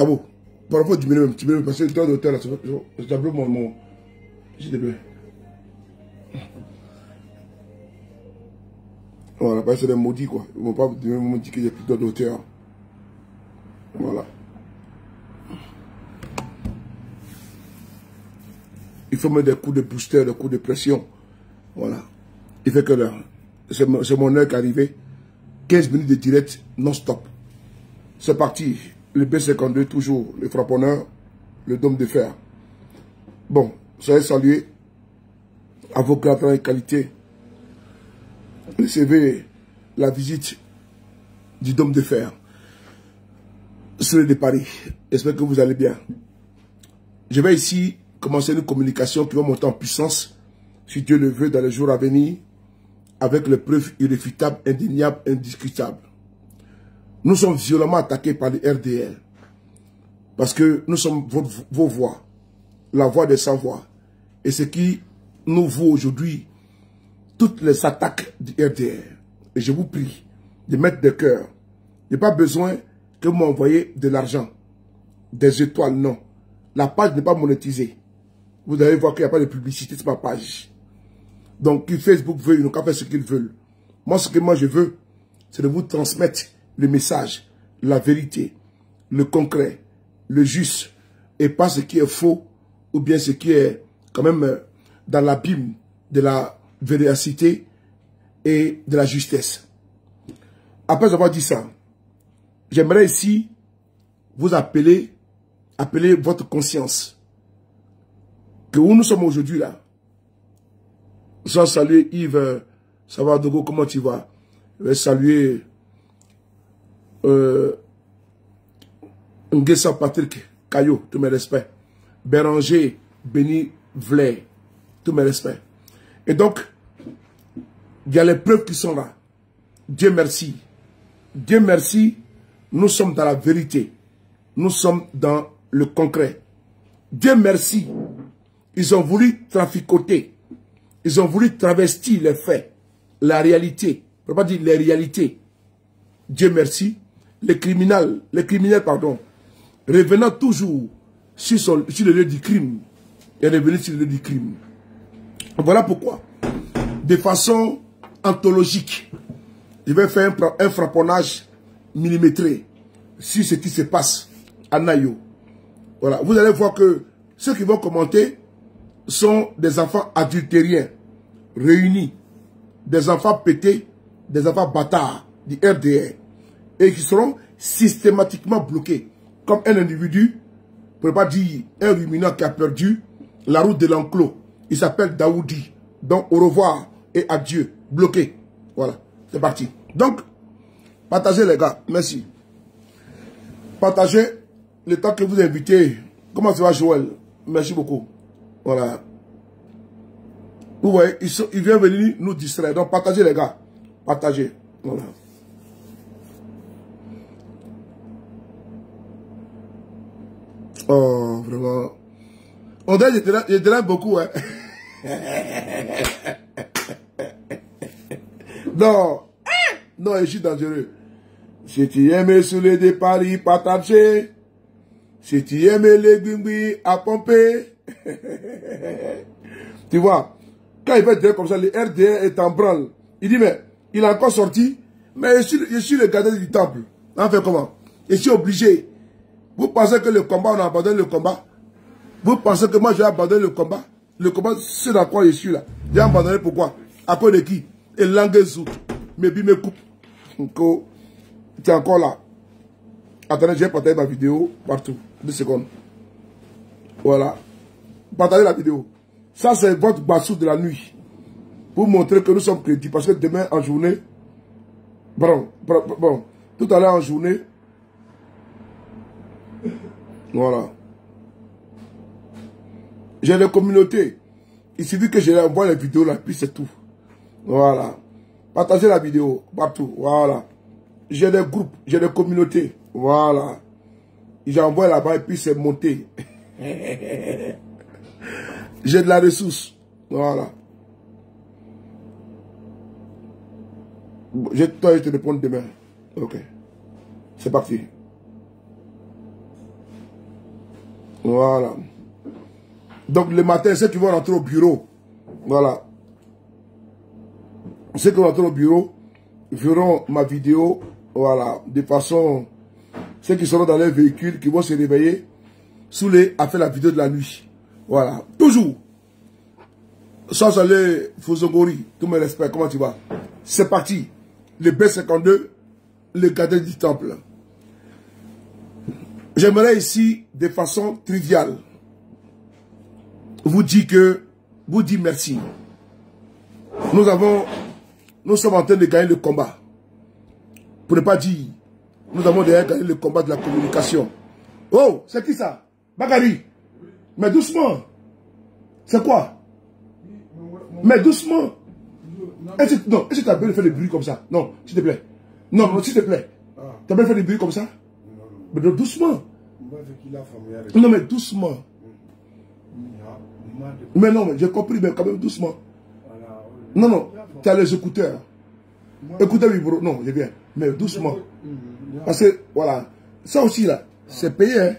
Ah bon? Par rapport au diminuer un petit peu, parce que le droit d'auteur, j'ai appelé mon... J'ai des voilà, parce que c'est des maudits, quoi. Ils ne vont pas me dire que j'ai plus de droit d'auteur. Voilà. Il faut mettre des coups de booster, des coups de pression. Voilà. Il fait que là, c'est mon heure qui est arrivée. 15 minutes de direct non-stop. C'est parti. Le B52, toujours. Le frapponneur, le dôme de fer. Bon, soyez salués à vos grands et qualités. Recevez la visite du dôme de fer. Sur de Paris. J'espère que vous allez bien. Je vais ici commencer une communication qui va monter en puissance, si Dieu le veut, dans les jours à venir, avec les preuves irréfutables, indéniables, indiscutables. Nous sommes violemment attaqués par les RDR, parce que nous sommes vos voix, la voix des sans-voix. Et ce qui nous vaut aujourd'hui toutes les attaques du RDR. Et je vous prie de mettre de cœur. Il n'y a pas besoin que vous m'envoyez de l'argent, des étoiles, non. La page n'est pas monétisée. Vous allez voir qu'il n'y a pas de publicité sur ma page. Donc, Facebook veut, ils n'ont qu'à faire ce qu'ils veulent. Moi, ce que moi je veux, c'est de vous transmettre le message, la vérité, le concret, le juste, et pas ce qui est faux, ou bien ce qui est quand même dans l'abîme de la véracité et de la justesse. Après avoir dit ça, j'aimerais ici vous appeler votre conscience. Que où nous sommes aujourd'hui là. Sans saluer Yves, ça va Dogo, comment tu vas? Je vais saluer Nguessa Patrick Caillot, tous mes respects. Béranger, Béni Vlay, tous mes respects. Et donc, il y a les preuves qui sont là. Dieu merci. Dieu merci, nous sommes dans la vérité. Nous sommes dans le concret. Dieu merci. Ils ont voulu traficoter. Ils ont voulu travestir les faits, la réalité. Je ne peux pas dire les réalités. Dieu merci. Les criminels, pardon, revenant toujours sur le lieu du crime. Et revenir sur le lieu du crime. Voilà pourquoi, de façon anthologique, je vais faire un frapponnage millimétré sur ce qui se passe à Nayo. Voilà. Vous allez voir que ceux qui vont commenter sont des enfants adultériens, réunis, des enfants pétés, des enfants bâtards du RDR, et qui seront systématiquement bloqués, comme un individu, pour ne pas dire un ruminant qui a perdu la route de l'enclos. Il s'appelle Daoudi. Donc au revoir et adieu, bloqué. Voilà, c'est parti. Donc, partagez les gars, merci. Partagez le temps que vous invitez. Comment ça va Joël? Merci beaucoup. Voilà. Vous voyez, ils viennent venir nous distraire. Donc, partagez les gars. Partagez. Voilà. Oh, vraiment. On dirait que je dirais beaucoup, hein. Non. Non, je suis dangereux. Si tu aimes sur les de Paris, partager. Si tu aimes les guingui à pomper. Tu vois, quand il fait dire comme ça, le RDR est en branle. Il dit, mais il a encore sorti, mais je suis le gardien du temple. On fait comment? Je suis obligé. Vous pensez que le combat, on a abandonné le combat? Vous pensez que moi, je vais abandonner le combat? Le combat, c'est dans quoi je suis là. J'ai abandonné pourquoi? À cause de qui? Et Languezou. Mais puis me coupe. Tu es encore là. Attendez, je vais partager ma vidéo partout. 2 secondes. Voilà. Partagez la vidéo. Ça, c'est votre bassou de la nuit. Pour montrer que nous sommes crédibles. Parce que demain, en journée, bon, tout à l'heure en journée, voilà. J'ai les communautés. Il suffit que je leur envoie les vidéos là, puis c'est tout. Voilà. Partagez la vidéo partout. Voilà. J'ai des groupes, j'ai des communautés. Voilà. J'envoie là-bas et puis c'est monté. J'ai de la ressource. Voilà. Je te réponds demain. Ok. C'est parti. Voilà. Donc le matin, ceux qui vont rentrer au bureau, voilà. Ceux qui vont rentrer au bureau verront ma vidéo, voilà, de façon... Ceux qui seront dans les véhicules, qui vont se réveiller, Soulé a fait la vidéo de la nuit. Voilà. Toujours. Sans aller Fosogori, tous mes respects, comment tu vas? C'est parti. Le B52, le gardien du temple. J'aimerais ici, de façon triviale, vous dire merci. Nous sommes en train de gagner le combat. Pour ne pas dire, nous avons déjà gagné le combat de la communication. Oh, c'est qui ça? Bagari. Mais doucement. C'est quoi? Mais doucement. Est-ce que tu as bien fait le bruit comme ça? Non, s'il te plaît. Non, s'il te plaît. Tu as bien fait le bruit comme ça? Mais doucement. Non, mais doucement. Mais non, j'ai compris, mais quand même doucement. Non, non, tu as les écouteurs. Écoutez, bro. Non, j'ai bien. Mais doucement. Parce que, voilà, ça aussi, là, c'est payé. Hein?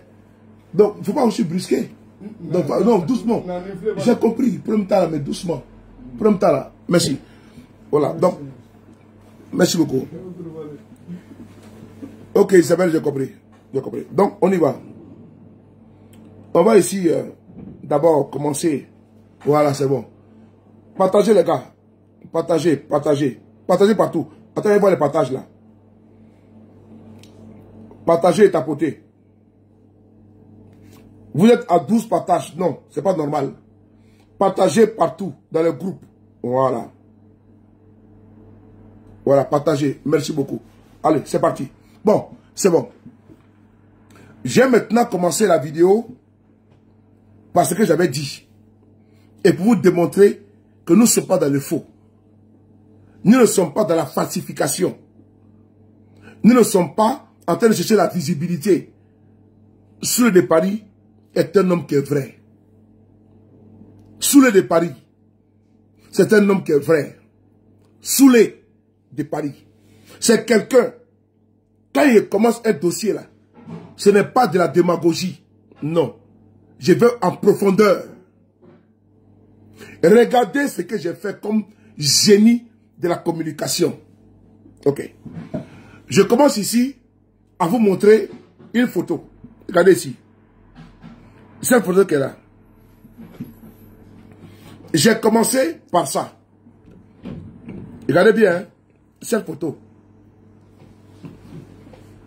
Donc, il ne faut pas aussi brusquer. Donc, non, doucement. J'ai compris. Prends-moi là, mais doucement. Prends-moi là. Merci. Voilà, donc, merci beaucoup. Ok, Isabelle, j'ai compris. J'ai compris. Donc, on y va. On va ici, d'abord, commencer. Voilà, c'est bon. Partagez, les gars. Partagez, partagez. Partagez partout. Attendez, voir les partages là. Partagez et tapotez. Vous êtes à 12 partages. Non, c'est pas normal. Partagez partout, dans les groupes. Voilà. Voilà, partagez. Merci beaucoup. Allez, c'est parti. Bon, c'est bon. J'ai maintenant commencé la vidéo parce que j'avais dit. Et pour vous démontrer que nous ne sommes pas dans le faux. Nous ne sommes pas dans la falsification. Nous ne sommes pas en train de chercher la visibilité. Soulé de Paris est un homme qui est vrai. Soulé de Paris, c'est un homme qui est vrai. Soulé de Paris, c'est quelqu'un, quand il commence un dossier là, ce n'est pas de la démagogie. Non. Je vais en profondeur. Regardez ce que j'ai fait comme génie de la communication. Ok. Je commence ici à vous montrer une photo. Regardez ici. Cette photo qui est là. J'ai commencé par ça. Regardez bien, hein, cette photo.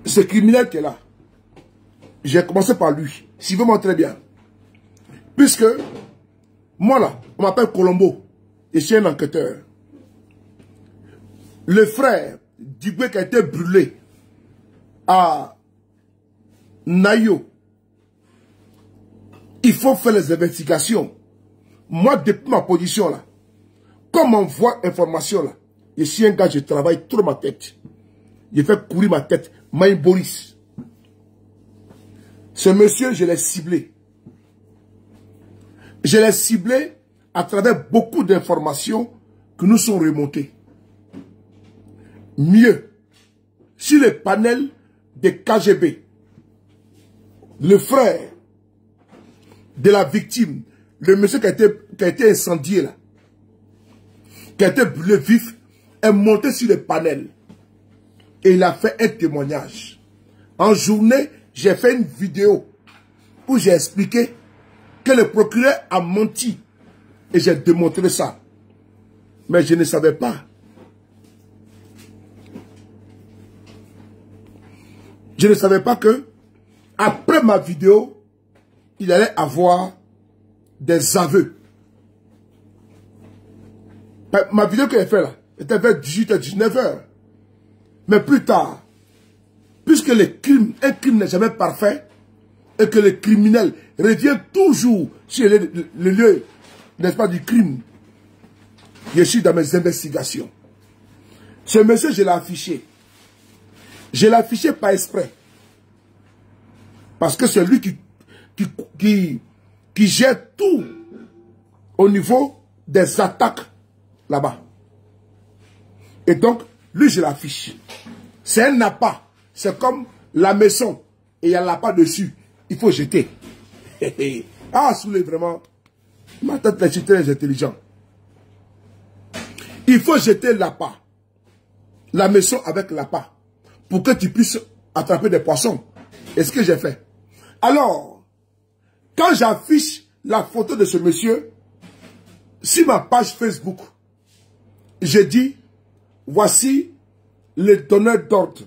Ce criminel qui est là. J'ai commencé par lui. Si vous montrez bien. Puisque, moi là, on m'appelle Colombo. Et je suis un enquêteur. Le frère d'Igwe qui a été brûlé à Nayo. Il faut faire les investigations. Moi, depuis ma position là, comme on voit information là, je suis un gars, je travaille trop ma tête. Je fais courir ma tête. Maï Boris. Ce monsieur, je l'ai ciblé. Je l'ai ciblé à travers beaucoup d'informations que nous sont remontées. Mieux, sur le panel des KGB, le frère de la victime, le monsieur qui a été incendié là, qui a été brûlé vif, est monté sur le panel. Et il a fait un témoignage. En journée, j'ai fait une vidéo où j'ai expliqué que le procureur a menti. Et j'ai démontré ça. Mais je ne savais pas. Je ne savais pas que, après ma vidéo, il allait avoir des aveux. Ma vidéo que j'ai faite là, était vers 18h, 19h. Mais plus tard, puisque un crime n'est jamais parfait, et que le criminel revient toujours sur le lieu, n'est-ce pas, du crime, je suis dans mes investigations. Ce monsieur, je l'ai affiché. Je l'ai affiché par exprès. Parce que c'est lui qui gère tout au niveau des attaques là-bas. Et donc, lui, je l'affiche. C'est un appât. C'est comme la maison. Et il y a l'appât dessus. Il faut jeter. Ah, Soulé, vraiment. Ma tête est très intelligent. Il faut jeter l'appât. La maison avec l'appât. Pour que tu puisses attraper des poissons. Et ce que j'ai fait. Alors, quand j'affiche la photo de ce monsieur sur ma page Facebook, j'ai dit, voici le donneur d'ordre,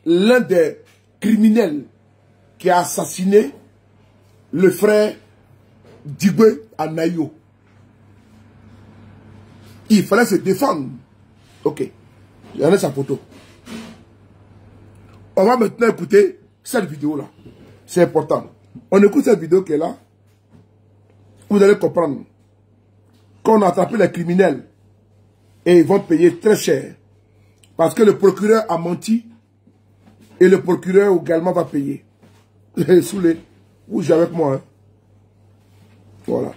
l'un des criminels qui a assassiné le frère d'Igwe à Nayo. Il fallait se défendre. Ok. Il y en a sa photo. On va maintenant écouter cette vidéo-là. C'est important. On écoute cette vidéo qui est là. Vous allez comprendre qu'on a attrapé les criminels et ils vont payer très cher. Parce que le procureur a menti et le procureur également va payer. Soulé, vous jouez avec moi. Hein? Voilà.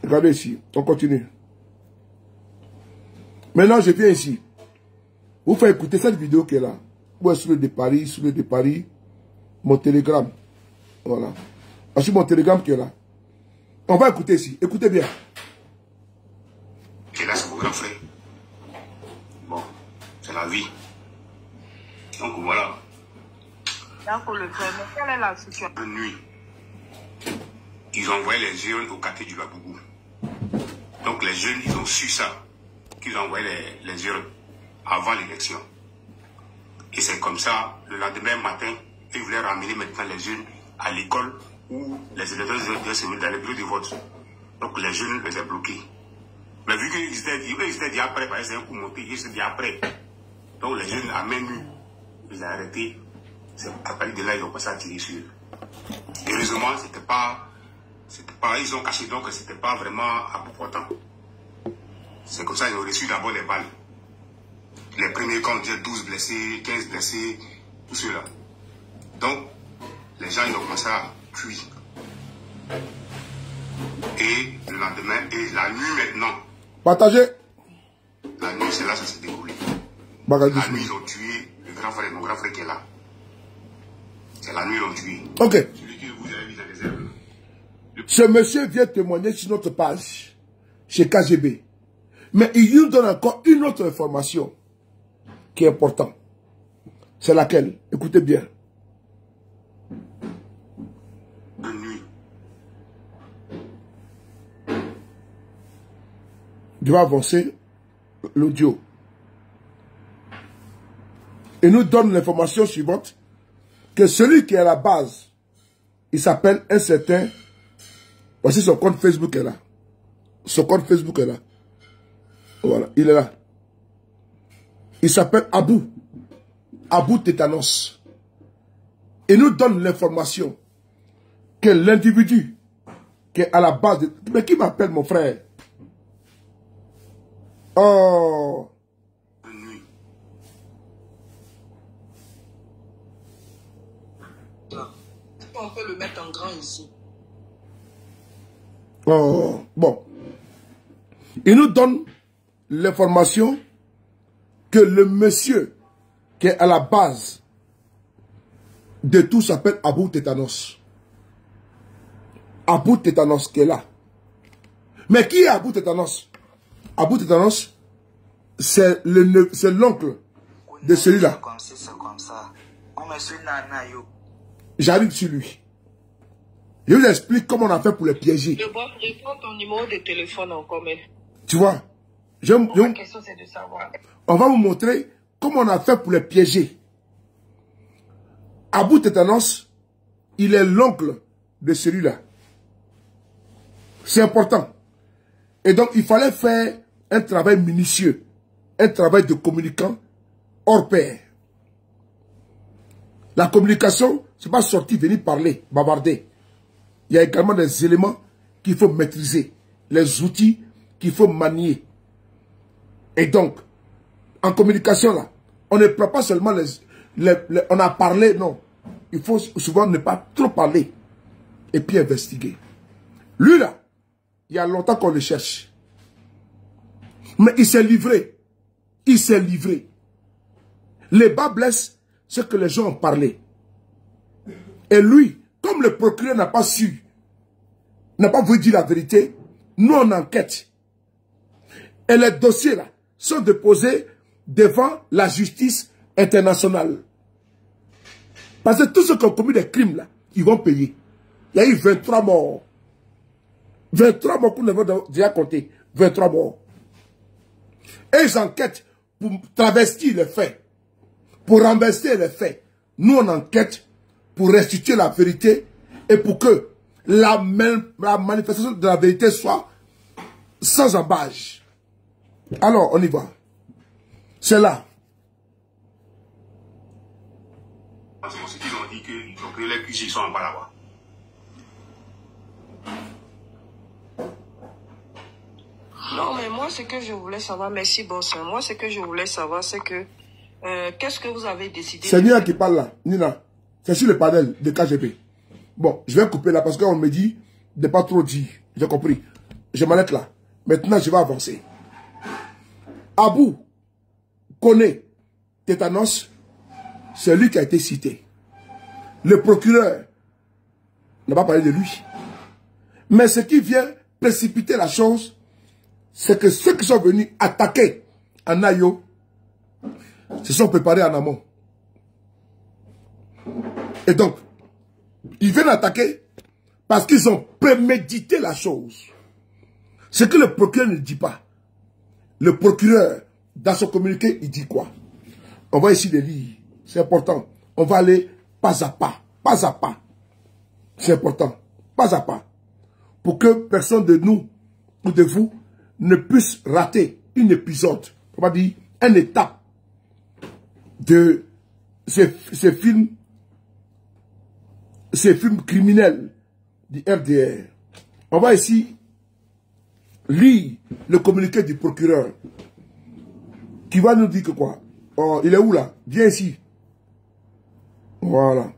Regardez ici. On continue. Maintenant, je viens ici. Vous faites écouter cette vidéo qui est là. Vous êtes Soulé de Paris, mon télégramme. Voilà. Voici mon télégramme qui est là. On va écouter ici. Écoutez bien. Et là, c'est mon grand frère. Bon, c'est la vie. Donc voilà. Donc le frère, mais quelle est la situation? Une nuit, ils ont envoyé les jeunes au quartier du Babougou. Donc les jeunes, ils ont su ça, qu'ils ont envoyé les jeunes avant l'élection. Et c'est comme ça, le lendemain matin, ils voulaient ramener maintenant les jeunes à l'école où les électeurs devaient se mettre dans les bureaux de vote. Donc les jeunes les ont bloqués. Mais vu qu'ils étaient dit après, parce que c'est un coup monté, ils étaient dit après. Donc les jeunes, à main nue, ils ont arrêté. À partir de là, ils ont passé à tirer sur eux. Heureusement, c'était pas, ils ont caché donc que c'était pas vraiment important. C'est comme ça qu'ils ont reçu d'abord les balles. Les premiers camps, on disait 12 blessés, 15 blessés, tout cela. Donc, les gens, ils ont commencé à fuir. Et le lendemain, et la nuit maintenant. Partagez. La nuit, c'est là que ça s'est déroulé. La nuit, ils ont tué le grand frère, mon grand frère qui est là. C'est la nuit, ils l'ont tué. Ok. Celui que vous avez vu dans les herbes. Ce monsieur vient témoigner sur notre page, chez KGB. Mais il nous donne encore une autre information qui est importante. C'est laquelle? Écoutez bien. De nuit. Je vais avancer l'audio. Il nous donne l'information suivante, que celui qui est à la base, il s'appelle un certain, voici son compte Facebook est là. Son compte Facebook est là. Voilà, il est là. Il s'appelle Abou Tétanos. Il nous donne l'information que l'individu qui est à la base de... Mais qui m'appelle mon frère? Oh. On peut le mettre en grand ici. Oh. Bon. Il nous donne l'information que le monsieur qui est à la base de tout s'appelle Abou Tétanos. Abou Tétanos qui est là. Mais qui est Abou Tétanos? Abou Tétanos, c'est l'oncle de celui-là. J'arrive sur lui. Je vous explique comment on a fait pour les piéger. Je prends ton numéro de téléphone en commun. Tu vois, Ma question, c'est de savoir. on va vous montrer comment on a fait pour les piéger. Abou Tétanos, il est l'oncle de celui-là. C'est important. Et donc, il fallait faire un travail minutieux, un travail de communicant hors pair. La communication, ce n'est pas sortir, venir parler, bavarder. Il y a également des éléments qu'il faut maîtriser, les outils qu'il faut manier. Et donc, en communication, là, on ne prend pas seulement on a parlé, non. Il faut souvent ne pas trop parler et puis investiguer. Lui, là, il y a longtemps qu'on le cherche. Mais il s'est livré. Il s'est livré. Les bas blessent ce que les gens ont parlé. Et lui, comme le procureur n'a pas su n'a pas voulu dire la vérité, nous on enquête. Et les dossiers là sont déposés devant la justice internationale. Parce que tous ceux qui ont commis des crimes là, ils vont payer. Il y a eu 23 morts. 23 morts qu'on avait déjà compté. 23 morts. Et ils enquêtent pour travestir les faits. Pour renverser les faits. Nous on enquête pour restituer la vérité et pour que la manifestation de la vérité soit sans embâche. Alors, on y va. C'est là. C'est ce qu'ils ont dit que les QG sont en bas là-bas. Non, mais moi, ce que je voulais savoir, merci, boss. Moi, ce que je voulais savoir, c'est que, qu'est-ce que vous avez décidé? C'est Nina qui parle là. Nina, c'est sur le panel de KGB. Bon, je vais couper là parce qu'on me dit de pas trop dire. J'ai compris. Je m'arrête là. Maintenant, je vais avancer. Abou connaît Tétanos, c'est lui qui a été cité. Le procureur n'a pas parlé de lui. Mais ce qui vient précipiter la chose, c'est que ceux qui sont venus attaquer Anayo se sont préparés en amont. Et donc, ils viennent attaquer parce qu'ils ont prémédité la chose. Ce que le procureur ne dit pas. Le procureur, dans son communiqué, il dit quoi? On va essayer de lire. C'est important. On va aller pas à pas. Pas à pas. C'est important. Pas à pas. Pour que personne de nous ou de vous ne puisse rater un épisode. On va dire une étape de ces films criminels du RDR. On va ici lire le communiqué du procureur qui va nous dire que quoi? Oh, il est où là? Viens ici. Voilà.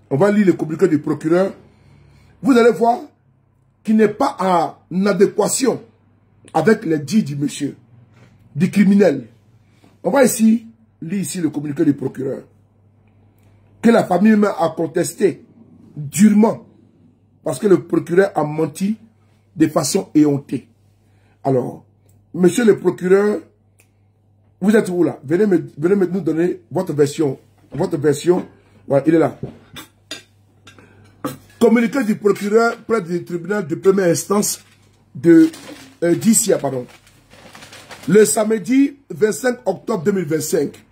On va lire le communiqué du procureur. Vous allez voir qu'il n'est pas en adéquation avec les dits du monsieur, du criminel. On va ici lire ici le communiqué du procureur que la famille même a contesté durement parce que le procureur a menti de façon éhontée. Alors, monsieur le procureur, vous êtes où là? Venez nous donner votre version. Votre version, voilà, il est là. Communiqué du procureur près du tribunal de première instance d'Issia, pardon. Le samedi 25 octobre 2025,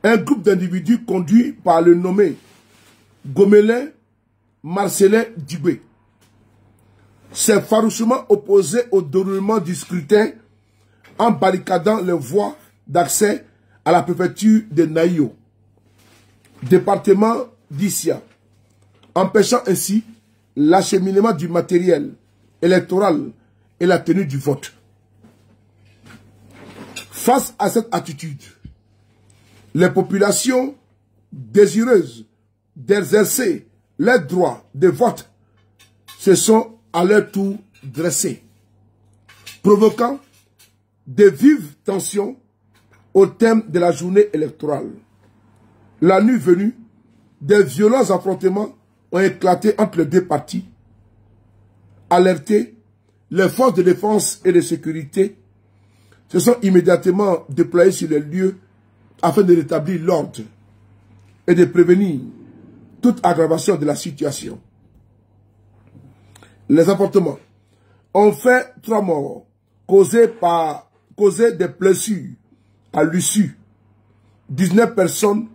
un groupe d'individus conduit par le nommé Gomelin Marcelin Dibé s'est farouchement opposé au déroulement du scrutin en barricadant les voies d'accès à la préfecture de Naïo, département d'Issia, empêchant ainsi l'acheminement du matériel électoral et la tenue du vote. Face à cette attitude, les populations désireuses d'exercer leurs droits de vote se sont à leur tour dressées, provoquant de vives tensions au thème de la journée électorale. La nuit venue, des violents affrontements ont éclaté entre les deux parties. Alertés, les forces de défense et de sécurité se sont immédiatement déployées sur les lieux afin de rétablir l'ordre et de prévenir toute aggravation de la situation. Les affrontements ont fait 3 morts causés des blessures à l'issue, 19 personnes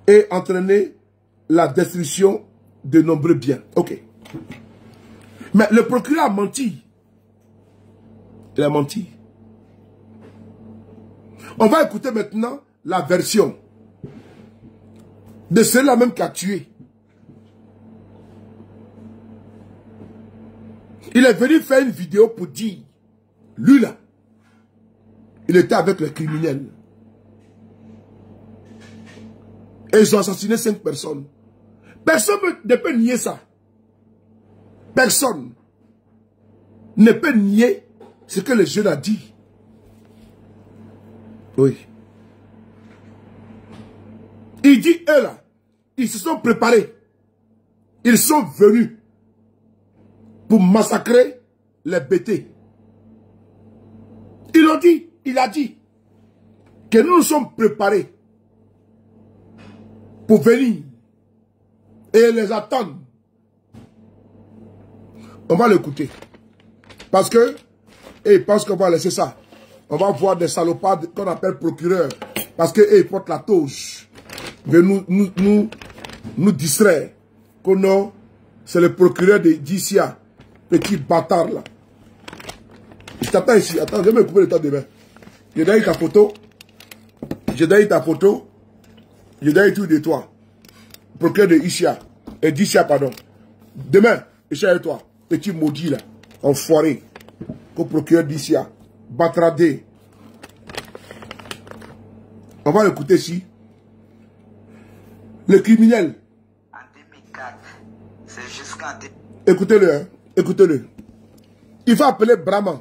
et entraîné la destruction de nombreux biens. Ok. Mais le procureur a menti. Il a menti. On va écouter maintenant la version de celui-là même qui a tué. Il est venu faire une vidéo pour dire, lui là, il était avec les criminels. Et ils ont assassiné 5 personnes. Personne ne peut nier ça. Personne ne peut nier ce que le jeune a dit. Oui. Il dit, eux là, ils se sont préparés. Ils sont venus pour massacrer les bêtés. Ils l'ont dit, il a dit que nous nous sommes préparés pour venir et les attendre. On va l'écouter. Parce que, et parce qu'on va laisser ça. On va voir des salopards qu'on appelle procureurs. Parce qu'ils portent la toge. De nous distraire. Que non, c'est le procureur de Dicia. Petit bâtard là. Je t'attends ici. Attends, je vais me couper le temps demain. J'ai donné ta photo. J'ai donné ta photo. J'ai donné tout de toi. Procureur de Icia. Et Dicia, pardon. Demain, je suis avec toi. Petit maudit là. Enfoiré. Qu'au procureur d'Icia. Batradé. On va l'écouter ici. Le criminel. En 2004, c'est jusqu'en... Écoutez-le, hein. Écoutez-le. Il faut appeler Brahman.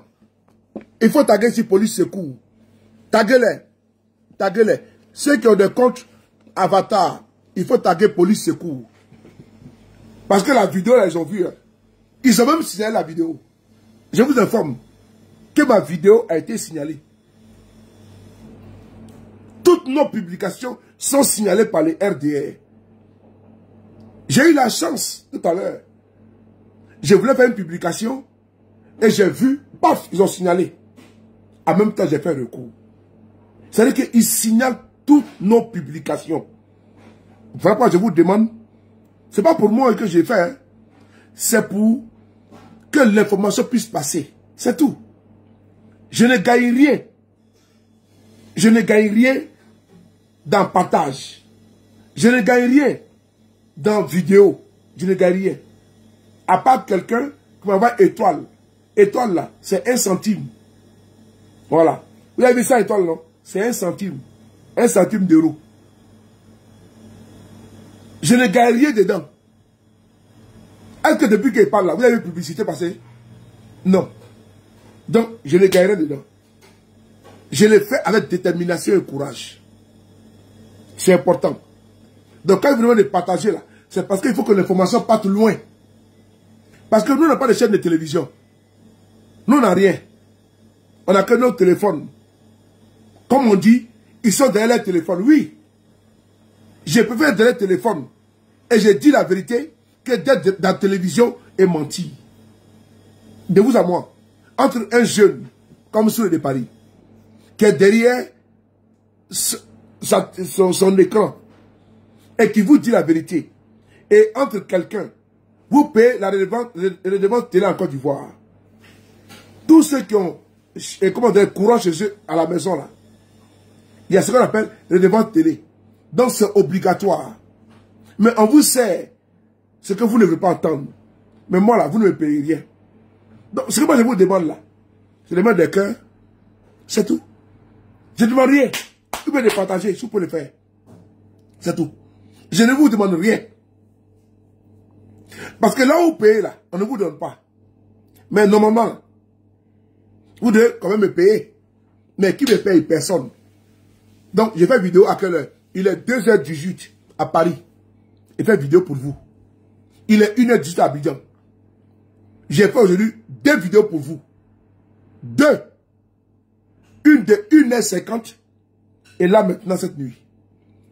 Il faut taguer si police secours. Taguez-les. Taguez-les. Ceux qui ont des comptes avatar, il faut taguer police secours. Parce que la vidéo, là, ils ont vu. Hein. Ils ont même signalé la vidéo. Je vous informe que ma vidéo a été signalée. Toutes nos publications sont signalées par les RDR. J'ai eu la chance tout à l'heure. Je voulais faire une publication et j'ai vu, paf, ils ont signalé. En même temps, j'ai fait un recours. C'est-à-dire qu'ils signalent toutes nos publications. Voilà pourquoi je vous demande, c'est pas pour moi que j'ai fait, hein. C'est pour que l'information puisse passer. C'est tout. Je ne gagne rien. Je ne gagne rien dans partage. Je ne gagne rien dans vidéo. Je ne gagne rien. À part quelqu'un qui m'envoie étoile. Étoile là, c'est 1 centime. Voilà. Vous avez vu ça, étoile, non? C'est 1 centime. 1 centime d'euro. Je ne gagne rien dedans. Est-ce que depuis qu'il parle là, vous avez vu publicité passer? Non. Donc, je ne gagne rien dedans. Je le fais avec détermination et courage. C'est important. Donc, quand vous venez de partager là, c'est parce qu'il faut que l'information parte loin. Parce que nous, on n'a pas de chaîne de télévision. Nous, on n'a rien. On n'a que nos téléphones. Comme on dit, ils sont derrière les téléphones. Oui. Je peux faire derrière le téléphone. Et je dis la vérité que d'être dans la télévision est menti. De vous à moi. Entre un jeune, comme celui de Paris, qui est derrière son écran, et qui vous dit la vérité, et entre quelqu'un, vous payez la redevance télé en Côte d'Ivoire. Tous ceux qui ont courant chez eux à la maison, là, il y a ce qu'on appelle redevance télé. Donc c'est obligatoire. Mais on vous sert ce que vous ne voulez pas entendre. Mais moi là, vous ne me payez rien. Donc ce que moi je vous demande là, je demande des cœurs, c'est tout. Je ne demande rien. Vous pouvez les partager, si vous pouvez le faire. C'est tout. Je ne vous demande rien. Parce que là où vous payez là, on ne vous donne pas. Mais normalement, vous devez quand même me payer. Mais qui me paye? Personne. Donc, j'ai fait vidéo à quelle heure? Il est 2h18 à Paris. J'ai fait vidéo pour vous. Il est 1h18 à Abidjan. J'ai fait aujourd'hui 2 vidéos pour vous. 2. Une de 1h50. Et là maintenant cette nuit.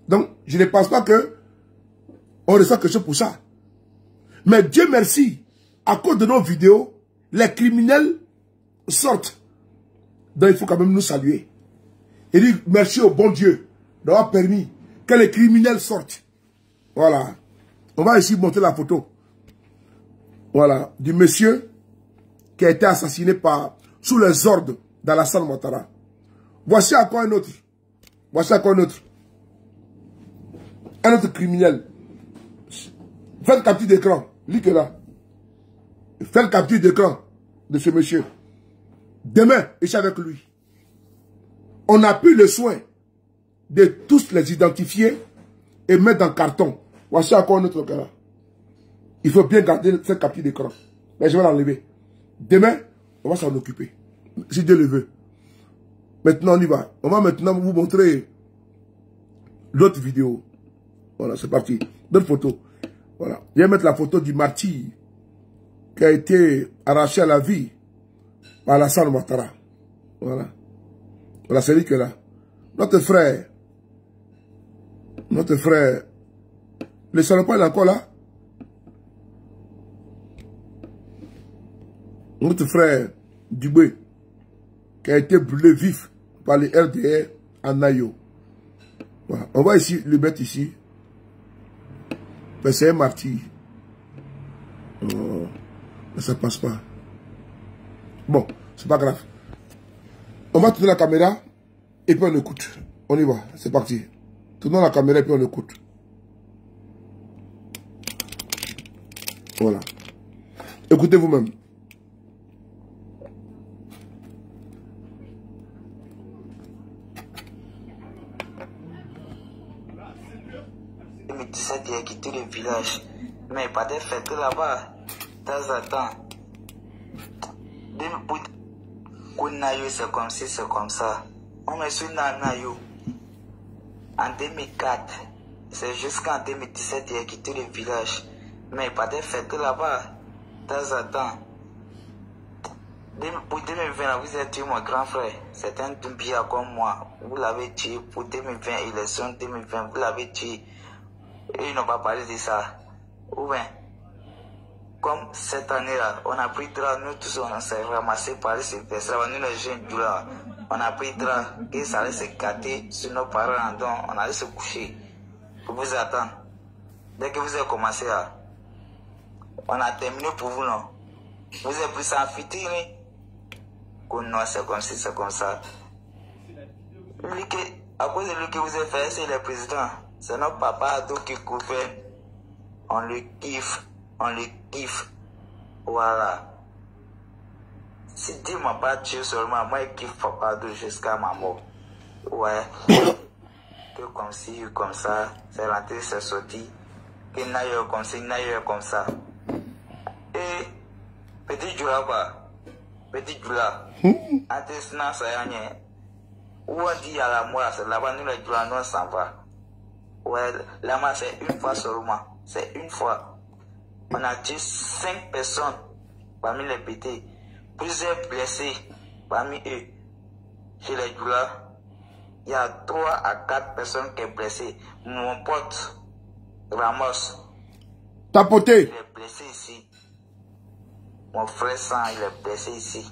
Donc, je ne pense pas que on ressent quelque chose pour ça. Mais Dieu merci, à cause de nos vidéos, les criminels sortent. Donc il faut quand même nous saluer. Et dire merci au bon Dieu d'avoir permis que les criminels sortent. Voilà. On va ici montrer la photo. Voilà. Du monsieur qui a été assassiné sous les ordres d'Alassane Ouattara. Voici encore un autre. Voici encore un autre. Un autre criminel. Faites capture d'écran. Ligue là. Faites capture d'écran de ce monsieur. Demain, je suis avec lui. On a pris le soin de tous les identifier et mettre dans le carton. Voici encore un autre cas. Il faut bien garder cette capture d'écran. Mais je vais l'enlever. Demain, on va s'en occuper. Si Dieu le veut. Maintenant, on y va. On va maintenant vous montrer l'autre vidéo. Voilà, c'est parti. D'autres photos. Voilà. Je vais mettre la photo du martyr. qui a été arraché à la vie par Alassane Ouattara. Voilà. Voilà, c'est lui qui est là. Notre frère, le salopard, il est encore là. Notre frère Dubé, qui a été brûlé vif par les RDR à Nayo. Voilà. On va ici le mettre ici. Mais c'est un martyr. Oh, mais ça passe pas. Bon, c'est pas grave. On va tourner la caméra et puis on écoute. On y va, c'est parti. Tournons la caméra et puis on écoute. Voilà. Écoutez vous-même. Il a quitté le village, mais pas de fête là-bas. De temps en temps. Nayo, c'est comme ci, c'est comme ça. On me suit dans Nayo. En 2004, c'est jusqu'en 2017 il a quitté le village, mais pas de fête là-bas. De temps en temps. Pour 2020, vous êtes tué mon grand frère. C'est un Doumbia comme moi. Vous l'avez tué. Pour 2020, élection 2020, vous l'avez tué. Et ils n'ont pas parlé de ça. Ou bien, comme cette année-là, on a pris drap, nous tous on s'est ramassé par ces personnes, nous les jeunes du là, on a pris drap, que ça allait se gâter sur nos parents, donc on allait se coucher pour vous attendre. Dès que vous avez commencé à, on a terminé pour vous, non. Vous avez pris ça en futur, non, c'est comme ci, c'est comme ça. À cause de lui que vous avez fait, c'est le président. C'est notre papa qui gouverne. On le kiffe. On le kiffe. Voilà. Si Dieu m'a pas tué seulement, moi je kiffe papa jusqu'à ma mort. Ouais. Que comme ci, comme ça. C'est rentré, c'est sorti. Que n'aille comme ci, n'aille comme ça. Et petit Djoula quoi. Petit Djoula. Attestant, ça y est. Où on dit à la mort, c'est là-bas, nous les Djoula, nous on s'en va. Ouais, là-bas, c'est une fois seulement. C'est une fois. On a tué 5 personnes parmi les pétés. Plusieurs blessés parmi eux. Chez les Djoula, il y a 3 à 4 personnes qui sont blessées. Mon pote, Ramos. Tapoté. Il est blessé ici. Mon frère Sang, il est blessé ici.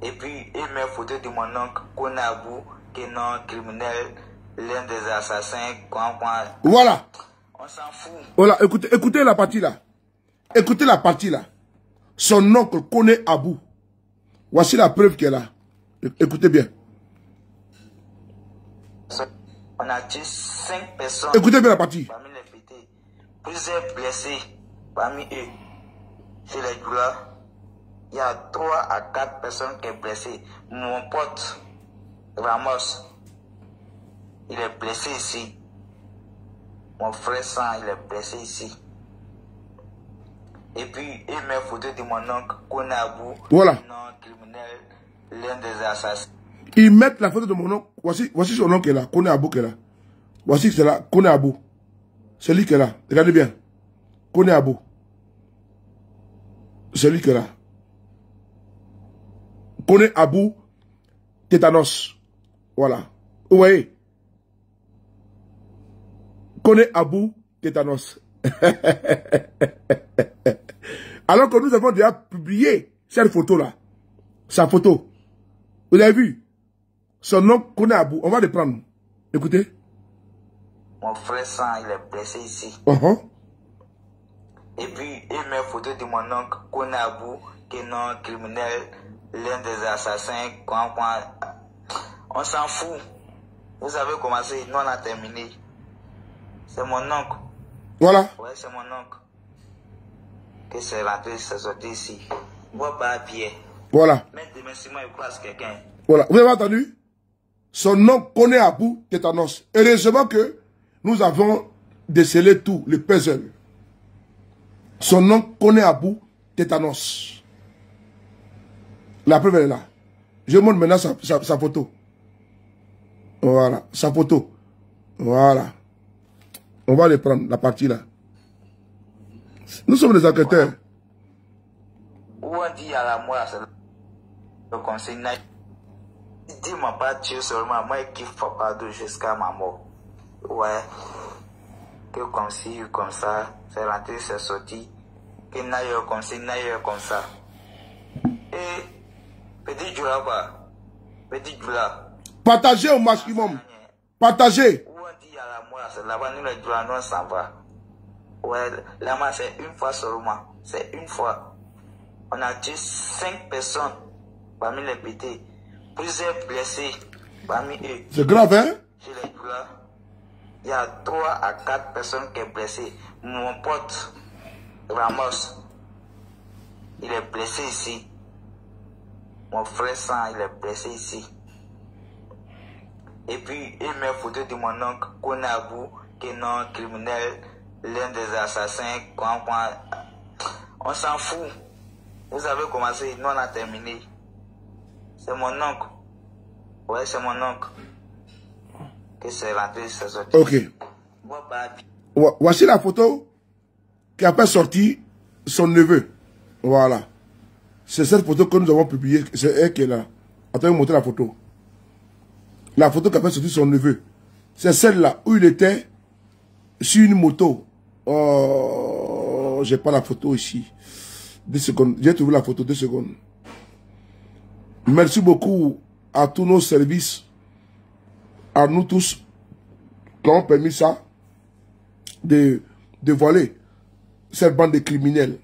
Et puis, il met photo de mon oncle, Konabou, qui est non criminel. L'un des assassins, Voilà. On s'en fout. Voilà, écoutez la partie là. Écoutez la partie là. Son oncle connaît Abou. Voici la preuve qu'elle a. Écoutez bien. On a tué 5 personnes. Écoutez bien la partie. Parmi les pétés. Plusieurs blessés parmi eux. Chez les Djoula, il y a 3 à 4 personnes qui sont blessées. Mon pote, Ramos. Il est blessé ici. Mon frère Sang, il est blessé ici. Et puis, il met photo de mon oncle, Konabou. Voilà. Non criminel, l'un des assassins. Ils mettent la photo de mon oncle. Voici son oncle qui est là. Konabou qui est là. Voici c'est là. Konabou. C'est lui qui est là. Regardez bien. Konabou. C'est lui qui est là. Konabou, tétanos. Voilà. Vous voyez? Connaît Abou tétanos. Alors que nous avons déjà publié cette photo-là. Sa photo. Vous avez vu? Son nom connaît Abou. On va le prendre. Écoutez. Mon frère Sang, il est blessé ici. Et puis, il met photo de mon oncle, Konabou, qui est non criminel, l'un des assassins. On s'en fout. Vous avez commencé, nous on a terminé. C'est mon oncle. Voilà. Ouais, c'est mon oncle. Que c'est rentré, c'est sorti ici. Moi, pas à pied. Voilà. Mais demain, si moi, je croise quelqu'un. Voilà. Vous avez entendu? Son nom connaît Abou tétanos. Heureusement que nous avons décelé tout, le puzzle. Son nom connaît Abou tétanos. La preuve est là. Je montre maintenant sa photo. Voilà. Sa photo. Voilà. On va les prendre, la partie là. Nous sommes des enquêteurs. Où on dit à la mort, c'est le conseil. Dis-moi pas Dieu seulement, moi qui papa de jusqu'à ma mort. Ouais. Que comme ci, comme ça, c'est rentré, c'est sorti. Que n'aille comme ci, n'aille comme ça. Et petit Djoula quoi. Petit Djoula. Partagez au maximum. Partagez. Où on dit à la mort, c'est là-bas, nous les Djoula, nous on s'en va. Ouais, là-bas c'est une fois seulement. C'est une fois. On a tué 5 personnes parmi les pétés. Plusieurs blessés parmi eux. C'est grave, hein? Chez les Djoula, il y a 3 à 4 personnes qui sont blessées. Mon pote Ramos, il est blessé ici. Mon frère San, il est blessé ici. Et puis, il met photo de mon oncle Konabou, qui est non criminel, l'un des assassins. On s'en fout. Vous avez commencé, nous on a terminé. C'est mon oncle. Ouais, c'est mon oncle. Que c'est rentré, c'est sorti. Ok. Voici la photo qui a fait sortir son neveu. Voilà. C'est cette photo que nous avons publiée. C'est elle qui est là. Attends, je vais vous montrer la photo. La photo qui a fait sortir son neveu. C'est celle-là où il était sur une moto. Oh, j'ai pas la photo ici. 2 secondes. J'ai trouvé la photo, 2 secondes. Merci beaucoup à tous nos services, à nous tous, qui ont permis ça, de voler cette bande de criminels.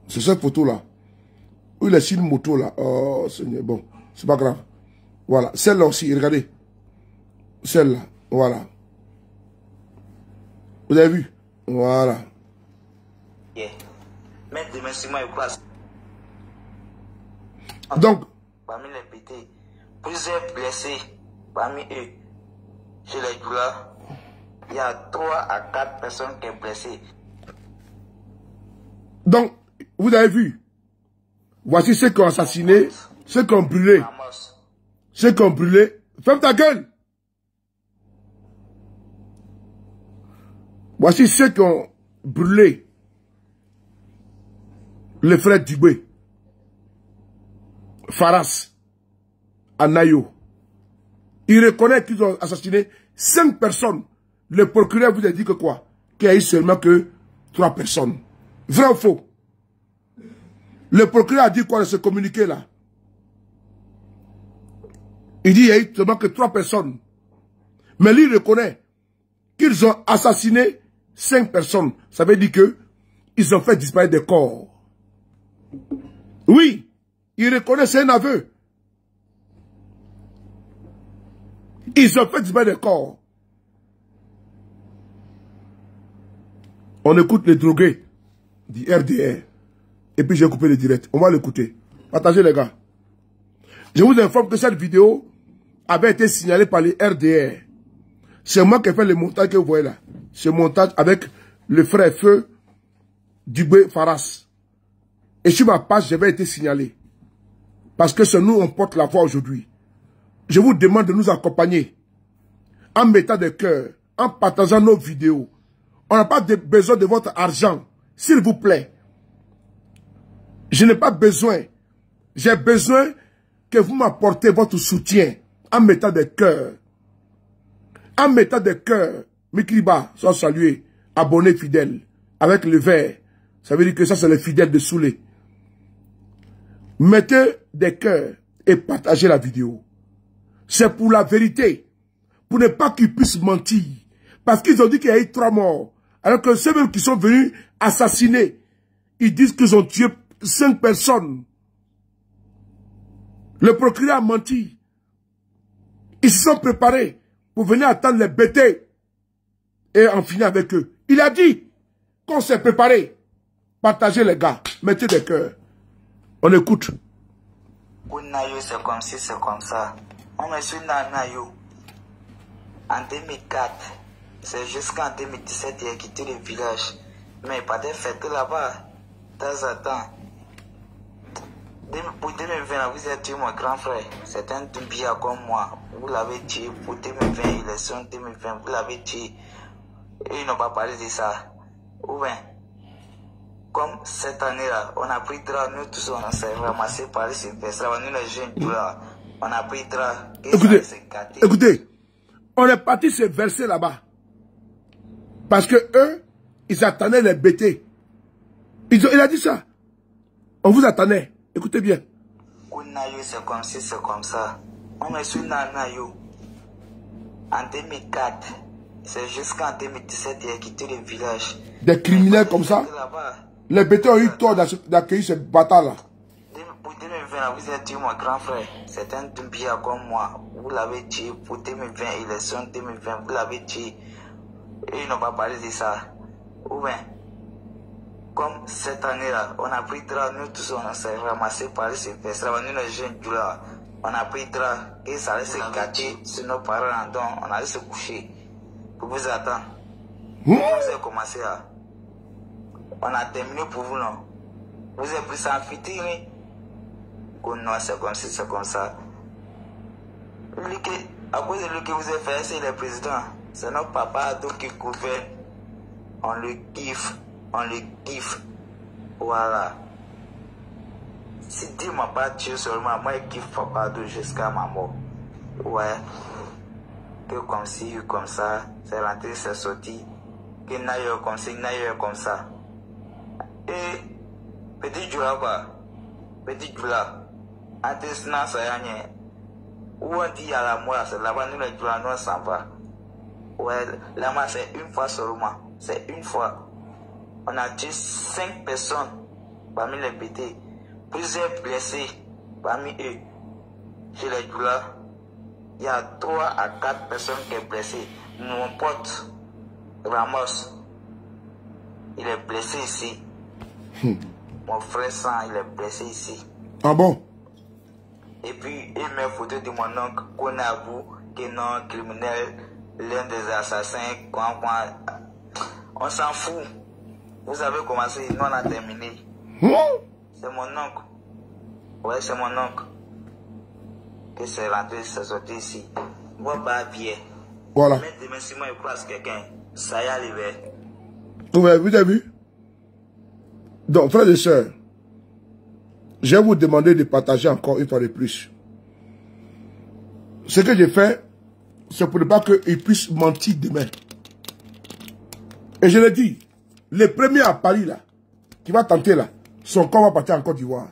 C'est cette photo-là. Où il est sur une moto là. Oh Seigneur, bon, c'est pas grave. Voilà, celle-là aussi, regardez. Celle-là, voilà. Vous avez vu? Voilà. Donc, parmi les pétés, plusieurs blessés parmi eux. Chez les Djoula, il y a 3 à 4 personnes qui sont blessées. Donc, vous avez vu, voici ceux qui ont assassiné, ceux qui ont brûlé. Ceux qui ont brûlé. Ferme ta gueule! Voici ceux qui ont brûlé le frère Dibé, Faras, Anayo. Ils reconnaissent qu'ils ont assassiné 5 personnes. Le procureur vous a dit que quoi? Qu'il y a eu seulement que 3 personnes. Vrai ou faux? Le procureur a dit quoi de ce communiqué là? Il dit qu'il y a eu seulement que 3 personnes. Mais lui reconnaît qu'ils ont assassiné 5 personnes. Ça veut dire que ils ont fait disparaître des corps. Oui, il reconnaît, c'est un aveu. Ils ont fait disparaître des corps. On écoute les drogués du RDR. Et puis j'ai coupé le direct. On va l'écouter. Partagez les gars. Je vous informe que cette vidéo avait été signalée par les RDR. C'est moi qui ai fait le montage que vous voyez là. Ce montage avec le frère Feu Dibé Faras. Et sur ma page, j'avais été signalé. Parce que c'est nous, on porte la voix aujourd'hui. Je vous demande de nous accompagner en mettant des cœurs, en partageant nos vidéos. On n'a pas besoin de votre argent, s'il vous plaît. Je n'ai pas besoin. J'ai besoin que vous m'apportez votre soutien en mettant des cœurs. En mettant des cœurs. Mikriba, sois salué. Abonné fidèle. Avec le vert. Ça veut dire que ça, c'est les fidèles de Soulé. Mettez des cœurs et partagez la vidéo. C'est pour la vérité. Pour ne pas qu'ils puissent mentir. Parce qu'ils ont dit qu'il y a eu 3 morts. Alors que ceux-mêmes qui sont venus assassiner, ils disent qu'ils ont tué 5 personnes. Le procureur a menti. Ils se sont préparés pour venir attendre les bêtés et en finir avec eux. Il a dit qu'on s'est préparé. Partagez les gars. Mettez des cœurs. On écoute. Nayo, c'est comme si, c'est comme ça. On me suit dans Nayo. En 2004, c'est jusqu'en 2017 qu'il a quitté le village. Mais il pas de fête là-bas. De temps en temps. Pour 2020, vous êtes tué mon grand frère. C'est un Doumbia comme moi. Vous l'avez tué pour 2020, élection 2020. Vous l'avez tué. Et ils n'ont pas parlé de ça. Ou bien, comme cette année-là, on a pris drap, nous tous on s'est ramassé par ces personnes, nous les jeunes, là, on a pris drap. Écoutez, on est parti se verser là-bas. Parce que eux, ils attendaient les bêtés. Il a dit ça. On vous attendait. Écoutez bien. C'est comme si c'est comme ça. On est sur Nanayo. En 2004, c'est jusqu'en 2017 qu'il a quitté le village. Des criminels comme ça. Les bêtés ont eu tort d'accueillir ces bâtards-là. Pour 2020, vous êtes tué mon grand frère. C'est un Dumbia comme moi. Vous l'avez tué pour 2020, élection 2020. Vous l'avez tué. Et ils n'ont pas parlé de ça. Ou bien, comme cette année-là, on a pris drap, nous tous on s'est ramassé par ces personnes. Nous les jeunes là, on a pris drap et ça allait se gâter sur nos parents. Donc on allait se coucher pour vous attendre. Vous avez commencé à. On a terminé pour vous, non? Vous avez pris ça en fitine. Non, c'est comme si c'est comme ça. À cause de ce que vous avez fait, c'est le président. C'est notre papa qui gouverne. On le kiffe. On le kiffe. Voilà. Si Dieu m'a pas tué seulement, moi je kiffe papa jusqu'à ma mort. Ouais. Que comme ci, comme ça, c'est rentré, c'est sorti. Que n'aille comme ci, n'aille comme ça. Et petit Jula quoi. Petit Jula. Antes ça y est. Où on dit à la mort, c'est là-bas nous les Jula nous s'en va. Ouais, là-bas c'est une fois seulement. C'est une fois. On a tué 5 personnes parmi les pétés. Plusieurs blessés parmi eux. Chez les Jula, il y a 3 à 4 personnes qui sont blessées. Mon pote, Ramos, il est blessé ici. Mon frère Sang, il est blessé ici. Ah bon? Et puis, il met photo de mon oncle Konabou, qui est non criminel, l'un des assassins. On s'en fout. Vous avez commencé, nous on a terminé. C'est mon oncle. Ouais, c'est mon oncle. Que c'est rentré, c'est sorti ici. Moi, bah, bien. Voilà. Mais demain, si moi je croise quelqu'un, ça y est arrivé. Vous avez vu? Donc, frères et sœurs, je vais vous demander de partager encore une fois de plus. Ce que j'ai fait, c'est pour ne pas qu'ils puissent mentir demain. Et je le dis, le premier à Paris, là, qui va tenter, là, son corps va partir en Côte d'Ivoire.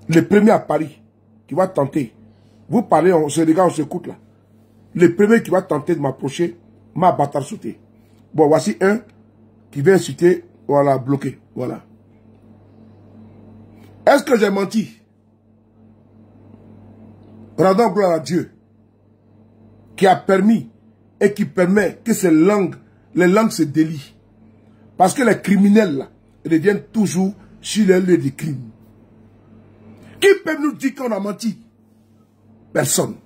Le premier à Paris, qui va tenter. Vous parlez, on se regarde, on s'écoute, là. Le premier qui va tenter de m'approcher, m'a bâtard sauté. Bon, voici un qui vient citer, voilà, bloqué, voilà. Est-ce que j'ai menti? Rendons gloire à Dieu, qui a permis et qui permet que ces langues, les langues se délient. Parce que les criminels, là, reviennent toujours sur les lieux des crimes. Qui peut nous dire qu'on a menti? Personne.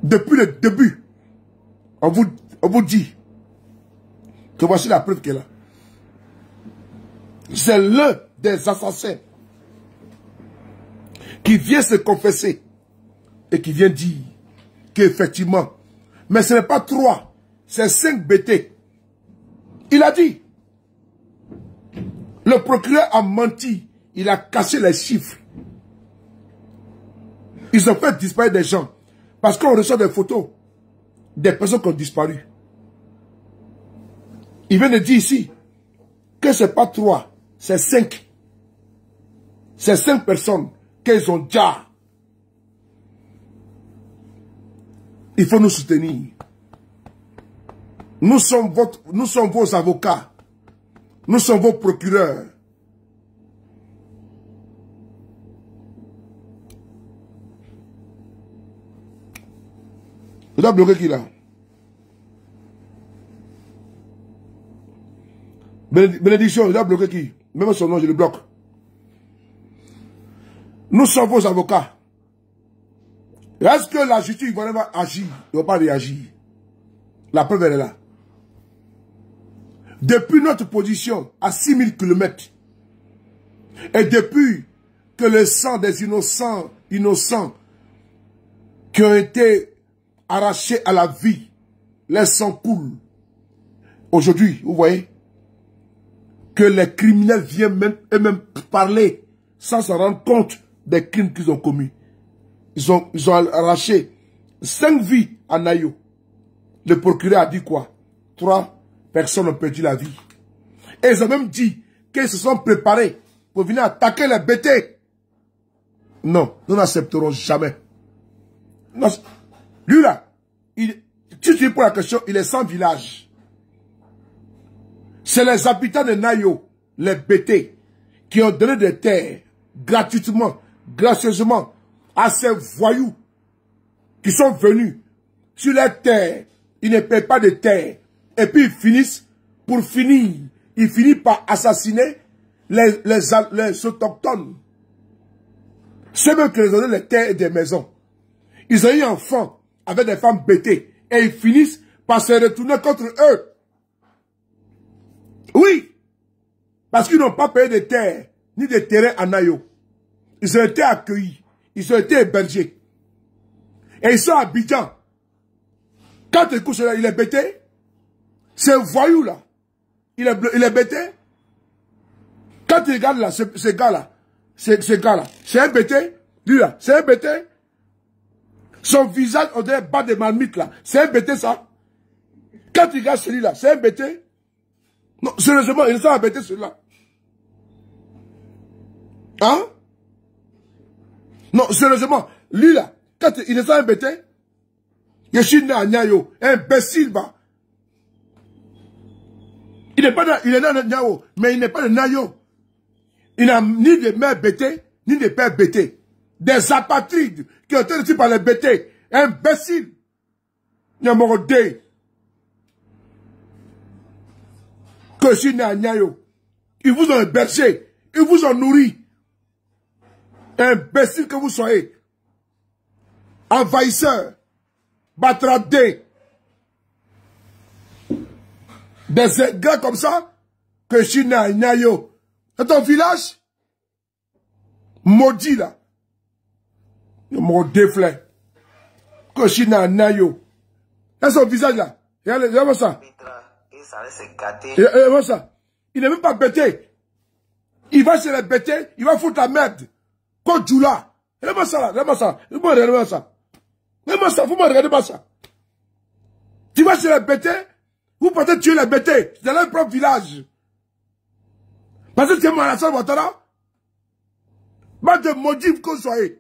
Depuis le début, on vous dit que voici la preuve qu'elle a. C'est l'un des assassins qui vient se confesser et qui vient dire qu'effectivement, mais ce n'est pas 3, c'est 5 BT. Il a dit, le procureur a menti, il a caché les chiffres. Ils ont fait disparaître des gens parce qu'on reçoit des photos des personnes qui ont disparu. Il vient de dire ici que ce n'est pas 3, c'est 5. C'est 5 personnes qu'ils ont déjà. Il faut nous soutenir. Nous sommes vos avocats. Nous sommes vos procureurs. Je dois bloquer qui là? Bénédiction, je dois bloquer qui? Même son nom, je le bloque. Nous sommes vos avocats. Est-ce que la justice ivoirienne va agir? Il ne va pas réagir. La preuve, elle est là. Depuis notre position à 6000 km, et depuis que le sang des innocents qui ont été arrachés à la vie, les sangs coulent. Aujourd'hui, vous voyez, que les criminels viennent eux-mêmes parler sans se rendre compte des crimes qu'ils ont commis. Ils ont arraché 5 vies à Nayo. Le procureur a dit quoi? 3 personnes ont perdu la vie. Et ils ont même dit qu'ils se sont préparés pour venir attaquer les BT. Non, nous n'accepterons jamais. Non, lui là, tu dis pour la question, il est sans village. C'est les habitants de Nayo, les BT, qui ont donné des terres gratuitement, gracieusement à ces voyous qui sont venus sur les terres. Ils ne paient pas de terre. Et puis ils finissent, pour finir, ils finissent par assassiner les autochtones. C'est même qui les ont donné les terres et des maisons. Ils ont eu un enfant avec des femmes bêtées. Et ils finissent par se retourner contre eux. Oui. Parce qu'ils n'ont pas payé de terre, ni de terrain à Nayo. Ils ont été accueillis. Ils ont été hébergés. Et ils sont à Abidjan. Quand tu écoutes cela, il est bêté. C'est un voyou là. Il est bêté. Quand tu regardes là, ce gars-là, c'est un bêté. Lui là, c'est un bêté. Son visage, on dirait bas de marmite là. C'est un bêté ça. Quand tu regardes celui-là, c'est un bêté. Non, sérieusement, il est un bêté celui-là. Hein? Non, sérieusement, lui là, quand il est un bêté, je suis né à Nyayo, imbécile va. Il est né à Nyayo, mais il n'est pas de Nyayo. Il n'a ni de mère bêté, ni de père bêté. Des apatrides qui ont été reçus par les bêtés. Imbécile. Nyamorodé. Que je suis né à Nyayo. Ils vous ont hébergé. Ils vous ont nourri. Imbécile que vous soyez. Envahisseur. Batradé. Des gars comme ça. Que je suis né à Nyayo. C'est ton village? Maudit là. Mon déflé. Que je suis né à Nayo. C'est son visage là. Regarde ça. Regarde ça. Il n'est même pas bêté. Il va se les bêter. Il va foutre la merde. Côte Djoula. Regarde ça là. Regarde ça. Regarde ça. Regarde ça. Vous me regardez pas ça. Tu vas se les bêter. Vous partez tuer les bêtés. Dans leur propre village. Parce que tu es Malassane Ouattara. Pas de maudits que vous soyez.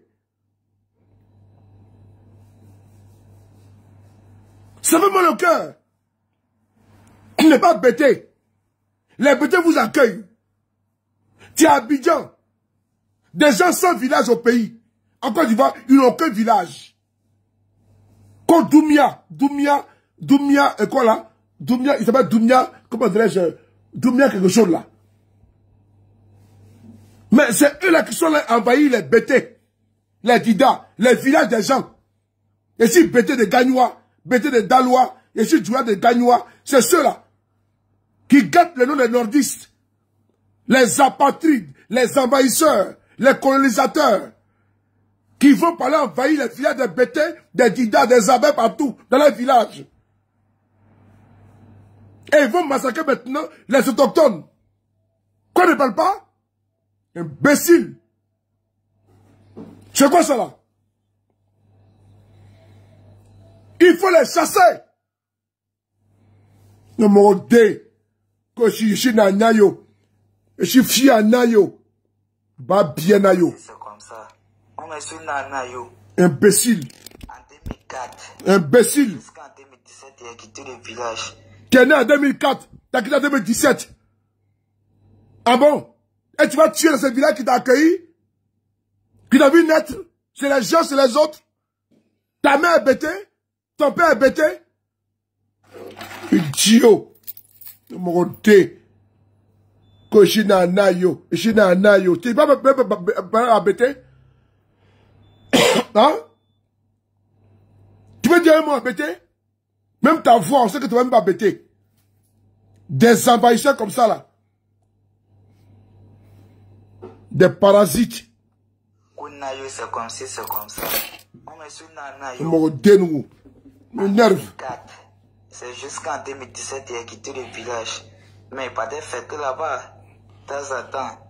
Ça fait mal au cœur. Il n'est pas bêté. Les bêtés vous accueillent. Tu es à Abidjan. Des gens sans village au pays. En Côte d'Ivoire, ils n'ont aucun village. Comme Doumia, et quoi là? Doumia, il s'appelle Doumia, comment dirais-je? Doumia quelque chose là. Mais c'est eux là qui sont là envahis les bêtés. Les Dida, les villages des gens. Et si bêtés de Gagnois, bêtés de Dalois, et si Djoua de Gagnois, c'est ceux-là qui gâtent le nom des nordistes. Les apatrides, les envahisseurs, les colonisateurs, qui vont par là envahir les villages des bêtés, des Dida, des abeilles partout, dans les villages. Et ils vont massacrer maintenant les autochtones. Quoi ne parle pas? Imbécile. C'est quoi ça là? Il faut les chasser. Numéro 2. Que je suis à Nayo. Je suis fier à Nayo. Bah bien Nayo. C'est comme ça. On est sur Nayo. Imbécile. En 2004. Imbécile. Jusqu'en 2017, il a quitté le village. Tu es né en 2004. Tu as quitté en 2017. Ah bon? Et tu vas tuer dans ce village qui t'a accueilli? Qui t'a vu naître? C'est les gens, c'est les autres. Ta mère est bêtée? Ton père est bêté? Idiot. Numéro 2. Que je suis dans Nayo. Je suis dans Nayo. Tu vas me bêter? Hein? Tu veux dire un mot bêter? Même ta voix, on sait que tu vas même pas bêter. Des envahisseurs comme ça là. Des parasites. Nayo, c'est comme ci, c'est comme ça. On est sur Nayo. Numéro 2, nous. M'énerve. C'est jusqu'en 2017 qu'il a quitté le village. Mais il partait faire que là-bas, de temps en temps.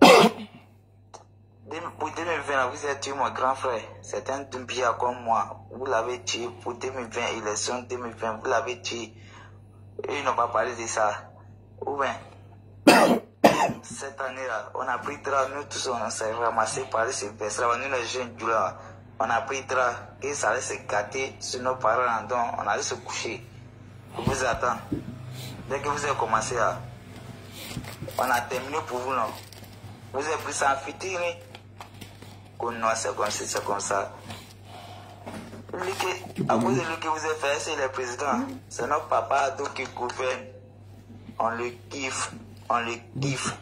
Pour 2020, vous êtes tué, mon grand frère. C'est un Doumbia comme moi. Vous l'avez tué pour 2020, élection 2020, vous l'avez tué. Et ils n'ont pas parlé de ça. Ou bien, cette année-là, on a pris drap, nous tous on s'est ramassé par les Sylvestre. Nous les jeunes du là, on a pris drap, et ça allait se gâter sur nos parents, donc on allait se coucher. Pour vous attendre. Dès que vous avez commencé à, on a terminé pour vous, non. Vous avez pris ça en futur, non, c'est comme ça. À cause de ce que vous avez fait, c'est le président. C'est notre papa qui gouverne. On le kiffe. On le kiffe.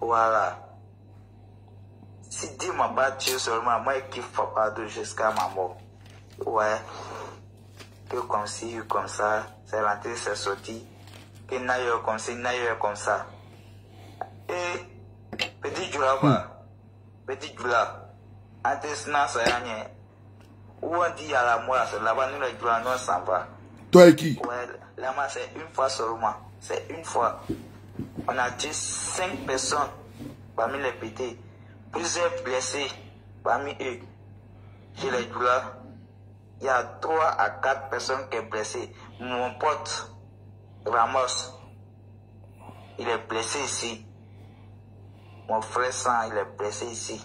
Voilà. Si Dieu m'a battu seulement, moi je kiffe papa jusqu'à ma mort. Ouais. Que comme ci, comme ça, c'est rentré, c'est sorti. Que n'aille comme ci, n'aille comme ça. Et petit Djoula, petit Djoula. Où on dit à la mort, c'est là-bas, nous les Djoula, nous on s'en va. Toi et qui? Ouais, là-bas, c'est une fois seulement. C'est une fois. On a tué 5 personnes parmi les pétés. Plusieurs blessés parmi eux. Chez les Djoula, il y a 3 à 4 personnes qui sont blessées. Mon pote, Ramos, il est blessé ici. Mon frère Sang, il est blessé ici.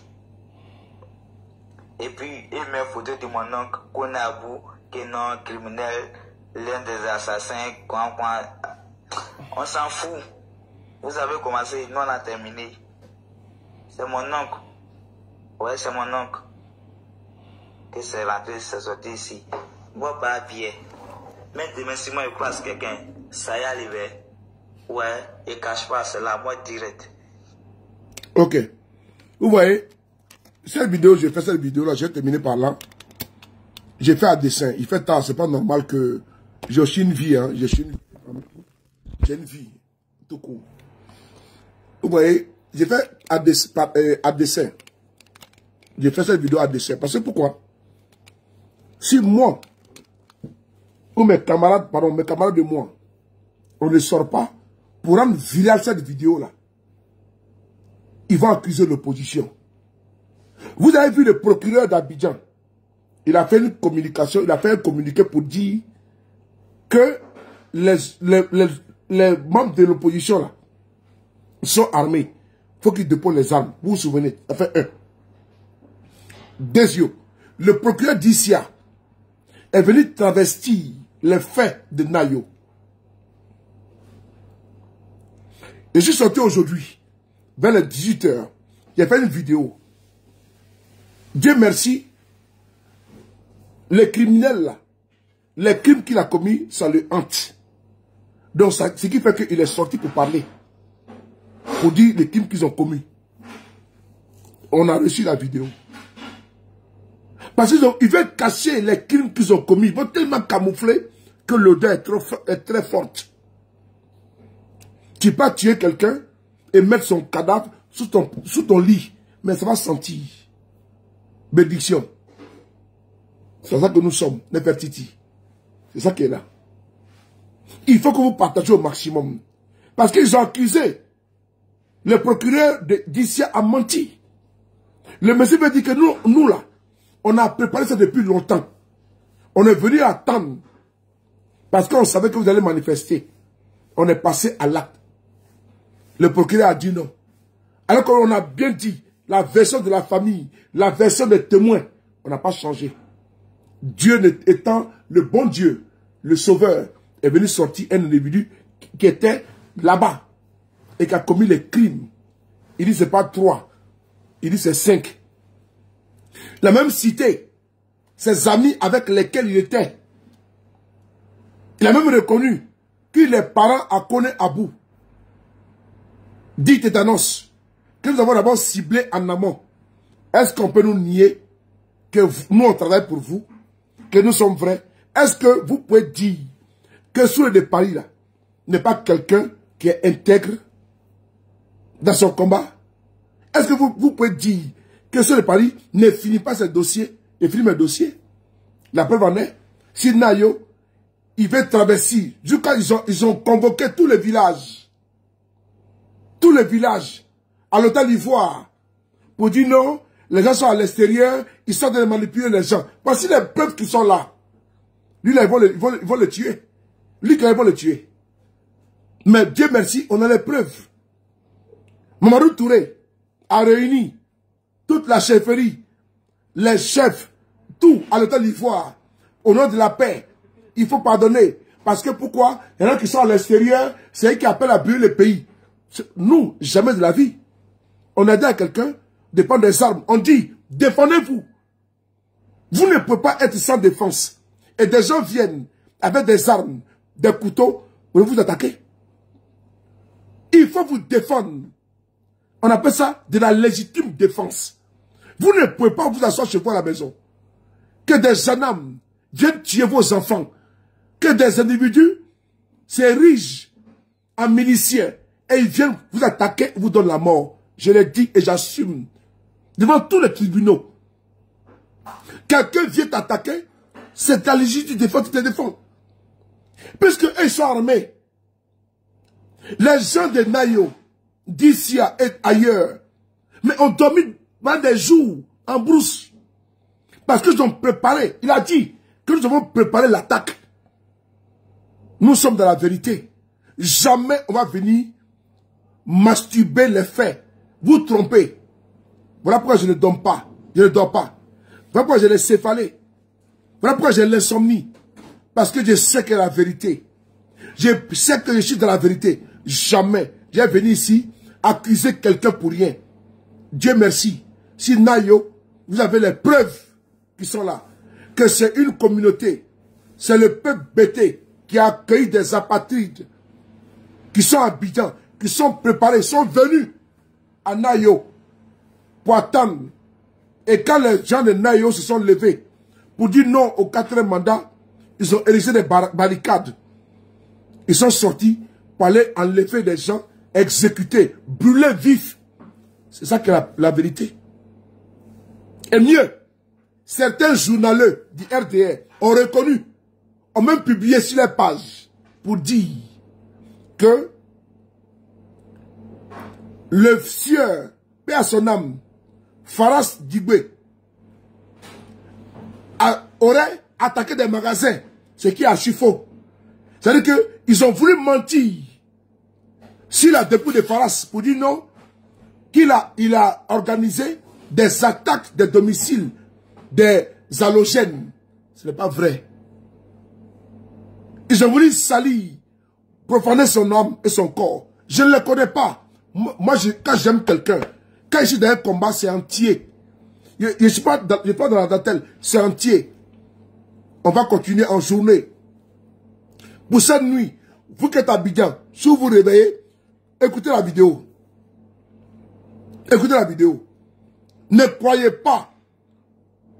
Et puis, il met photo de mon oncle, Konabou, qui est non criminel, l'un des assassins, on s'en fout. Vous avez commencé, nous on a terminé. C'est mon oncle. Ouais, c'est mon oncle. Que c'est rentré, c'est sorti ici. Moi, pas bien. Mais demain, si moi je croise quelqu'un, ça y est arrivé. Ouais, il cache pas cela, moi direct. Ok. Vous voyez, cette vidéo, j'ai fait cette vidéo-là, j'ai terminé par là. J'ai fait un dessin. Il fait tard, c'est pas normal que j'ai aussi une vie, hein. J'ai une vie, tout court. Vous voyez, j'ai fait à dessin. J'ai fait cette vidéo à dessin. Parce que pourquoi? Si moi, ou mes camarades de moi, on ne sort pas pour rendre virale cette vidéo-là, ils vont accuser l'opposition. Vous avez vu le procureur d'Abidjan, il a fait une communication, il a fait un communiqué pour dire que les membres de l'opposition là sont armés. Il faut qu'ils déposent les armes. Vous vous souvenez? Ça fait un. Deuxième, le procureur d'Issia est venu travestir les faits de Nayo. Je suis sorti aujourd'hui, vers les 18 h, j'ai fait une vidéo. Dieu merci, les criminels là, les crimes qu'il a commis, ça le hante. Donc, ce qui fait qu'il est sorti pour parler. Pour dire les crimes qu'ils ont commis. On a reçu la vidéo. Parce qu'ils veulent cacher les crimes qu'ils ont commis. Ils vont tellement camoufler que l'odeur est très forte. Tu peux tuer quelqu'un et mettre son cadavre sous ton lit. Mais ça va sentir. Bénédiction. C'est ça que nous sommes, Nefertiti. C'est ça qui est là. Il faut que vous partagez au maximum. Parce qu'ils ont accusé. Le procureur d'Issia a menti. Le monsieur veut dire que nous là, on a préparé ça depuis longtemps. On est venu attendre. Parce qu'on savait que vous allez manifester. On est passé à l'acte. Le procureur a dit non. Alors qu'on a bien dit, la version de la famille, la version des témoins, on n'a pas changé. Dieu étant le bon Dieu, le sauveur, est venu sortir un individu qui était là-bas et qui a commis les crimes. Il dit c'est pas 3, il dit c'est 5. La même cité, ses amis avec lesquels il était, il a même reconnu que les parents à Kone Abou, dit tétanos, que nous avons d'abord ciblé en amont. Est-ce qu'on peut nous nier que nous on travaille pour vous, que nous sommes vrais? Est-ce que vous pouvez dire que Soulé de Paris là n'est pas quelqu'un qui est intègre dans son combat? Est-ce que vous pouvez dire que Soulé de Paris ne finit pas ses dossiers et finit mes dossiers? La preuve en est, si Nayo il veut traverser. Jusqu'à ils ont convoqué tous les villages. Tous les villages à l'hôtel d'Ivoire pour dire non, les gens sont à l'extérieur, ils sont en train de manipuler les gens. Voici les peuples qui sont là. Lui, là, ils vont le tuer. Lui, là, ils vont le tuer. Mais Dieu merci, on a les preuves. Mamadou Touré a réuni toute la chefferie, les chefs, tout à l'hôtel d'Ivoire. Au nom de la paix, il faut pardonner. Parce que pourquoi? Il y en a qui sont à l'extérieur, c'est eux qui appellent à brûler le pays. Nous, jamais de la vie. On a dit à quelqu'un de prendre des armes. On dit, défendez-vous. Vous ne pouvez pas être sans défense. Et des gens viennent avec des armes, des couteaux, pour vous attaquer. Il faut vous défendre. On appelle ça de la légitime défense. Vous ne pouvez pas vous asseoir chez vous à la maison. Que des gendarmes viennent tuer vos enfants. Que des individus s'érigent en miliciens et ils viennent vous attaquer et vous donnent la mort. Je l'ai dit et j'assume. Devant tous les tribunaux. Quelqu'un vient t'attaquer, c'est ta légitime défense qui te défend. Puisque eux sont armés. Les gens de Nayo, d'ici et ailleurs, mais ont dormi pendant des jours en brousse. Parce qu'ils ont préparé, il a dit que nous avons préparé l'attaque. Nous sommes dans la vérité. Jamais on va venir masturber les faits. Vous trompez. Voilà pourquoi je ne dors pas. Je ne dors pas. Voilà pourquoi j'ai les céphalées. Voilà pourquoi j'ai l'insomnie. Parce que je sais que la vérité. Je sais que je suis dans la vérité. Jamais. J'ai venu ici accuser quelqu'un pour rien. Dieu merci. Si Nayo, vous avez les preuves qui sont là. Que c'est une communauté. C'est le peuple bêté qui a accueilli des apatrides. Qui sont habitants. Qui sont préparés. Sont venus à Nayo. Pour attendre. Et quand les gens de Nayo se sont levés pour dire non au 4e mandat, ils ont érigé des barricades. Ils sont sortis pour aller enlever des gens, exécuter, brûler vifs. C'est ça qui est la vérité. Et mieux, certains journaleux du RDR ont reconnu, ont même publié sur les pages pour dire que le sieur, paix à son âme, Faras Dibé, aurait attaqué des magasins, ce qui est archi faux. C'est-à-dire qu'ils ont voulu mentir sur la dépouille de Faras pour dire non, il a organisé des attaques de domiciles, des halogènes. Ce n'est pas vrai. Ils ont voulu salir, profaner son âme et son corps. Je ne les connais pas. Moi, quand j'aime quelqu'un, quand je suis dans un combat, c'est entier. Je ne suis pas dans la dentelle, c'est entier. On va continuer en journée. Pour cette nuit, vous qui êtes à Abidjan, si vous vous réveillez, écoutez la vidéo. Écoutez la vidéo. Ne croyez pas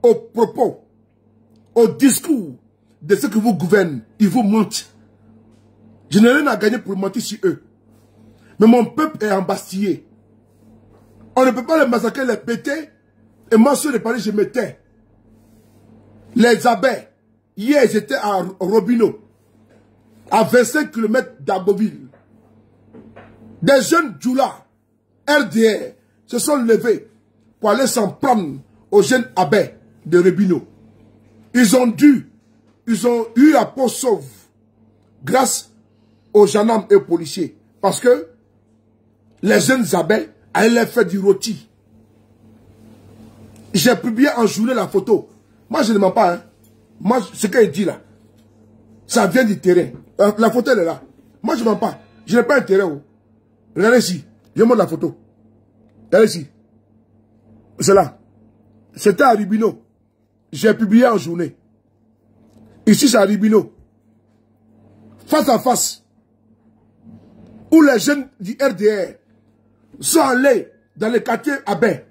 aux propos, au discours de ceux qui vous gouvernent. Ils vous mentent. Je n'ai rien à gagner pour mentir sur eux. Mais mon peuple est embastillé. On ne peut pas les massacrer, les péter. Et moi, sur les palais, je me tais. Les abeilles. Hier, j'étais à Robineau. À 25 km d'Agboville. Des jeunes Djoula, RDR, se sont levés pour aller s'en prendre aux jeunes abeilles de Robineau. Ils ont eu la peau sauve grâce aux gendarmes et aux policiers. Parce que les jeunes abeilles allaient faire du rôti. J'ai publié en journée la photo. Moi, je ne mens pas. Hein. Moi, ce qu'il dit là, ça vient du terrain. La photo, elle est là. Moi, je ne mens pas. Je n'ai pas un terrain. Oh. Regardez ici. Je montre la photo. Regardez ici. C'est là. C'était à Ribino. J'ai publié en journée. Ici, c'est à Ribino. Face à face. Où les jeunes du RDR sont allés dans les quartiers abeilles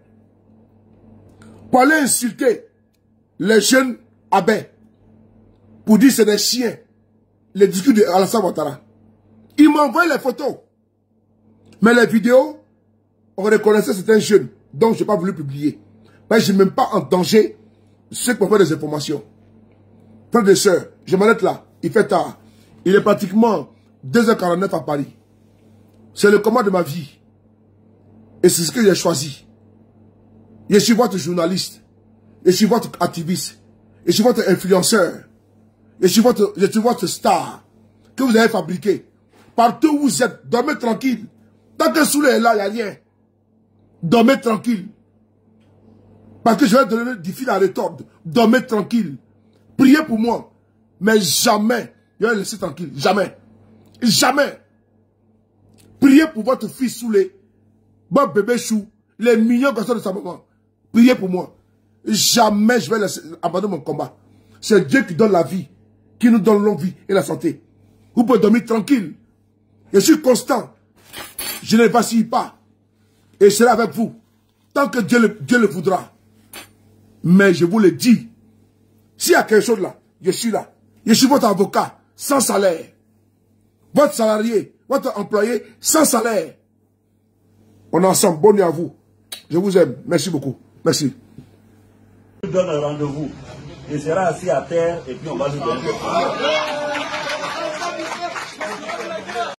pour aller insulter les jeunes abeilles pour dire que c'est des chiens. Les discours de Alassane Ouattara. Ils m'ont envoyé les photos. Mais les vidéos, on reconnaissait certains jeunes. Donc, je n'ai pas voulu publier. Mais je ne mets même pas en danger ceux qui m'ont fait des informations. Frères et sœurs, je m'arrête là. il fait tard. Il est pratiquement 2h49 à Paris. C'est le combat de ma vie. Et c'est ce que j'ai choisi. Je suis votre journaliste. Je suis votre activiste. Je suis votre influenceur. Je suis votre star que vous avez fabriqué. Partout où vous êtes, dormez tranquille. Tant que Soulé est là, il n'y a rien. Dormez tranquille. Parce que je vais donner du fil à retordre. Dormez tranquille. Priez pour moi. Mais jamais, je vais laisser tranquille. Jamais. Jamais. Priez pour votre fils Soulé. Bon bébé Chou. Les millions de sa maman. Priez pour moi. Jamais je vais laisser abandonner mon combat. C'est Dieu qui donne la vie. Qui nous donne longue vie et la santé. Vous pouvez dormir tranquille. Je suis constant. Je ne vacille pas. Et je serai avec vous. Tant que Dieu le voudra. Mais je vous le dis. S'il y a quelque chose là, je suis là. Je suis votre avocat, sans salaire. Votre salarié, votre employé, sans salaire. On est ensemble. Bonne nuit à vous. Je vous aime. Merci beaucoup. Merci. Je vous donne un rendez-vous. Je serai assis à terre et puis on va nous donner.